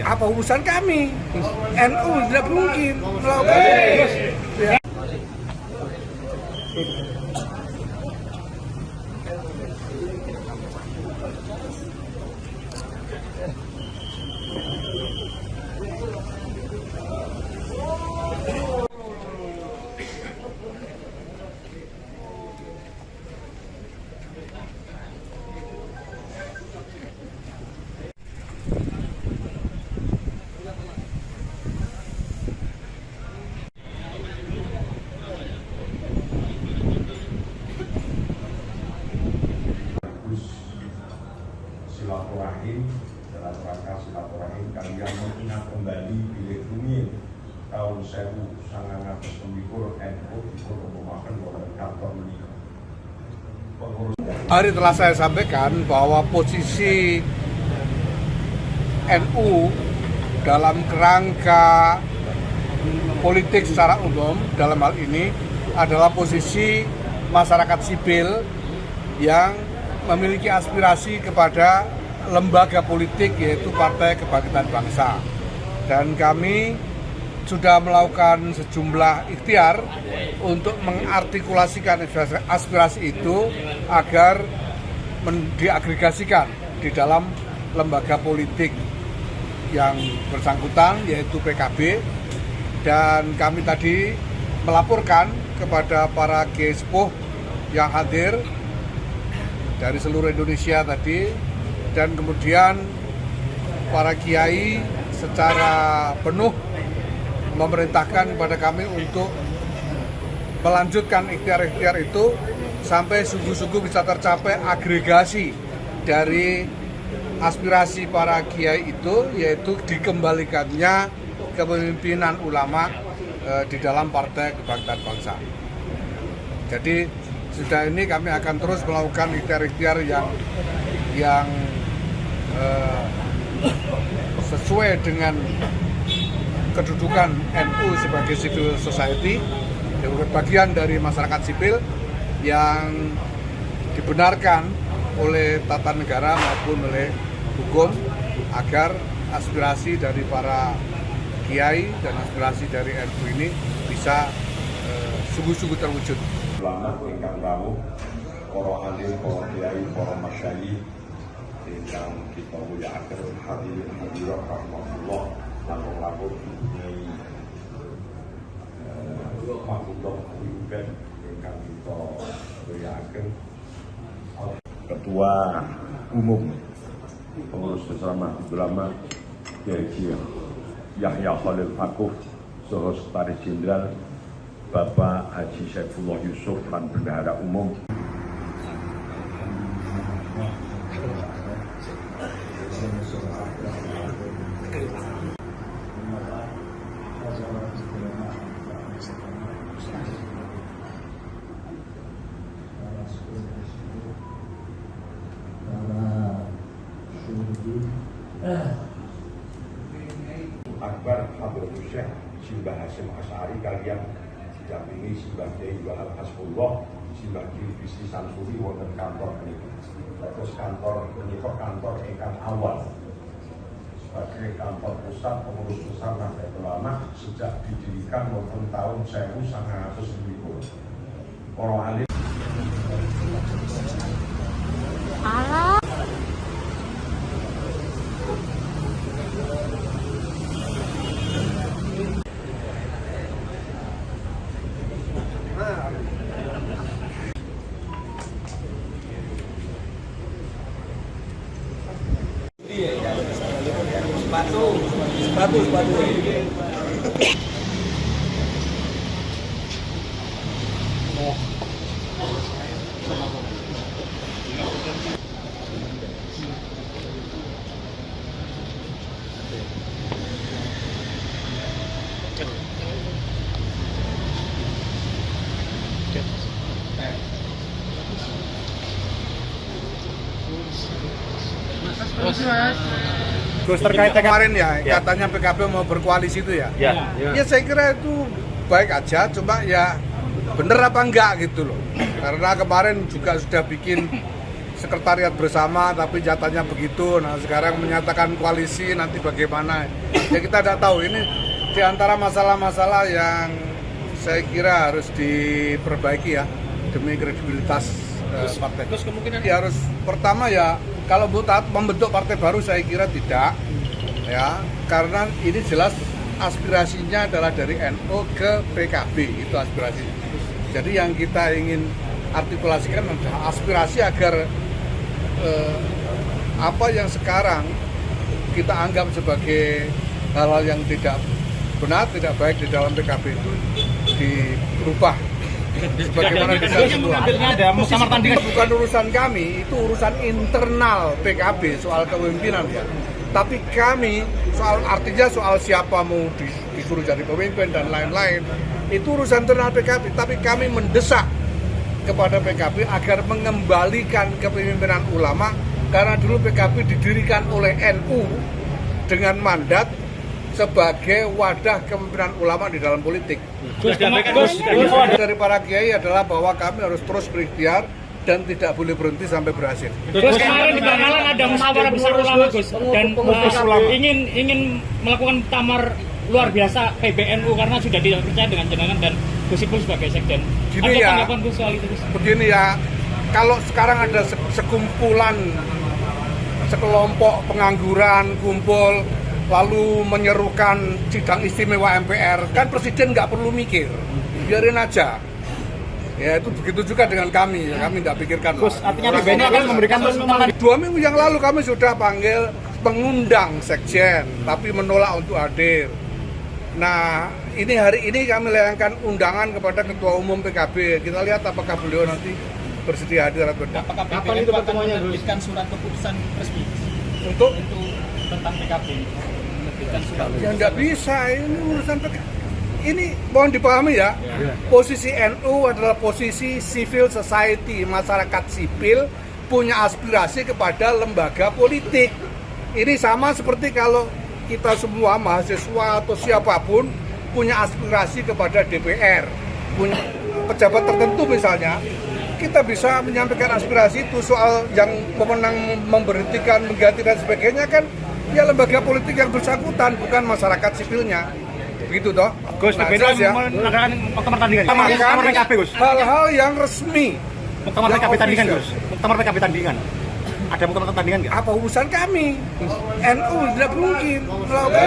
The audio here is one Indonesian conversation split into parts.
apa urusan kami? NU tidak mungkin melakukan ya. Silaturahim dalam rangka silaturahim kalian mengingat kembali bilih bumi tahun 1929 NU dipun umumaken wonten kantor menika. Hari telah saya sampaikan bahwa posisi NU dalam kerangka politik secara umum dalam hal ini adalah posisi masyarakat sipil yang memiliki aspirasi kepada lembaga politik yaitu Partai Kebangkitan Bangsa, dan kami sudah melakukan sejumlah ikhtiar untuk mengartikulasikan aspirasi itu agar diagregasikan di dalam lembaga politik yang bersangkutan yaitu PKB, dan kami tadi melaporkan kepada para kiai sepuh yang hadir dari seluruh Indonesia tadi, dan kemudian para kiai secara penuh memerintahkan kepada kami untuk melanjutkan ikhtiar-ikhtiar itu sampai sungguh-sungguh bisa tercapai agregasi dari aspirasi para kiai itu, yaitu dikembalikannya kepemimpinan ulama di dalam Partai Kebangkitan Bangsa. Jadi sudah ini kami akan terus melakukan ikhtiar-ikhtiar yang sesuai dengan kedudukan NU sebagai civil society, bagian dari masyarakat sipil yang dibenarkan oleh tata negara maupun oleh hukum, agar aspirasi dari para kiai dan aspirasi dari NU ini bisa sungguh-sungguh terwujud. Ulama ingkang rawuh, para alim, para kiai, para masyayikh ingkang kita mulyakaken hadirin hadirat rahmatullah langkung-langkung Nyai Mahmudullah Yuben ingkang kita mulyakaken Ketua Umum Pengurus Bersama Ulama Kiai Yahya Khalil Fakuh, Saha Sekretaris Jenderal Bapak Haji Saifullah Yusuf dan Bendahara Umum. Akbar Hadratus Syekh Simbah Hasyim Asy'ari kalian didampingi Simbah Kyai Wahab Hasbullah, Simbah Kyai Bisri Samsuri wonten kantor menika. Terus kantor menika kantor ingkang awal sebagai kantor pusat pengurus besar Nahdlatul Ulama sejak didirikan wonten tahun 1920. Para alim sepatu. Terus terkait kemarin ya, katanya PKB mau berkoalisi itu ya. Ya saya kira itu baik aja, cuma ya bener apa enggak gitu loh. Karena kemarin juga sudah bikin sekretariat bersama tapi jatahnya begitu. Nah sekarang menyatakan koalisi nanti bagaimana? Ya kita tidak tahu. Ini diantara masalah-masalah yang saya kira harus diperbaiki ya demi kredibilitas partai. Terus kemungkinan ya harus pertama ya kalau buat membentuk partai baru saya kira tidak ya karena ini jelas aspirasinya adalah dari NU ke PKB itu aspirasinya. Jadi yang kita ingin artikulasikan adalah aspirasi agar apa yang sekarang kita anggap sebagai hal-hal yang tidak benar, tidak baik di dalam PKB itu dirubah. Sebagaimana bukan urusan kami, itu urusan internal PKB soal kepemimpinan ya. Tapi kami soal siapa mau disuruh jadi pemimpin dan lain-lain itu urusan internal PKB. Tapi kami mendesak kepada PKB agar mengembalikan kepemimpinan ulama karena dulu PKB didirikan oleh NU dengan mandat sebagai wadah kepemimpinan ulama di dalam politik. Dari para kiai adalah bahwa kami harus terus berikhtiar dan tidak boleh berhenti sampai berhasil. Gus, kemarin di Bangkalan ada musyawarah besar ulama Gus dan ingin melakukan tamar luar biasa PBNU karena sudah tidak percaya dengan jenengan dan Gus Ipul sebagai sekjen. Gini ya, Gus soal itu, Gus? Begini ya, kalau sekarang ada sekumpulan sekelompok pengangguran kumpul lalu menyerukan sidang istimewa MPR, kan presiden nggak perlu mikir, biarin aja. Ya itu begitu juga dengan kami, ya, kami nggak pikirkan. Gus, artinya PBNU akan memberikan 2 minggu yang lalu kami sudah panggil pengundang sekjen, tapi menolak untuk hadir. Nah, ini hari ini kami layangkan undangan kepada Ketua Umum PKB. Kita lihat apakah beliau nanti bersedia hadir atau tidak. Apakah PBNU itu pertemuannya menerbitkan surat keputusan resmi Untuk tentang PKB? Ya nggak bisa, ini urusan PKB. Ini mohon dipahami ya, posisi NU adalah posisi civil society, masyarakat sipil punya aspirasi kepada lembaga politik. Ini sama seperti kalau kita semua mahasiswa atau siapapun punya aspirasi kepada DPR, punya pejabat tertentu misalnya, kita bisa menyampaikan aspirasi itu soal yang pemenang memberhentikan, mengganti dan sebagainya kan ya lembaga politik yang bersangkutan, bukan masyarakat sipilnya. Begitu toh? Gus, nah, jelas ya. mengadakan muktamar tandingan. Muktamar PKB, Gus. Hal-hal yang resmi. Muktamar PKB tandingan, Gus. Muktamar PKB tandingan. Ada muktamar tandingan nggak? Apa urusan kami? NU tidak mungkin melakukan.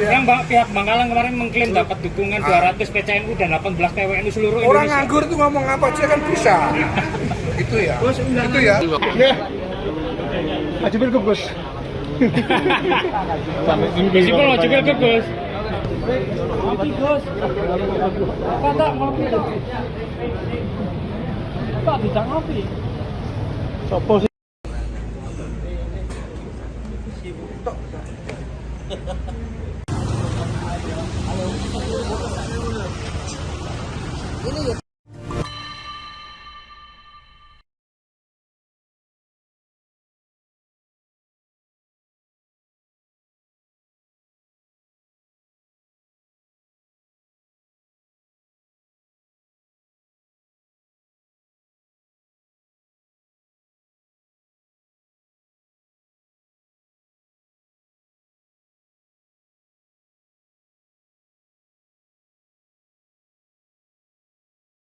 Yang pihak Bangkalan kemarin mengklaim dapat dukungan 200 PCNU dan 18 PWNU seluruh Indonesia. Orang nganggur itu ngomong apa aja kan bisa. Itu ya. Itu ya. Maju pilgub, Gus. Gus Ipul maju pilgub, Gus. Ngopi, Gus. Pak, ngopi. Pak, bisa ngopi. Sopo sih?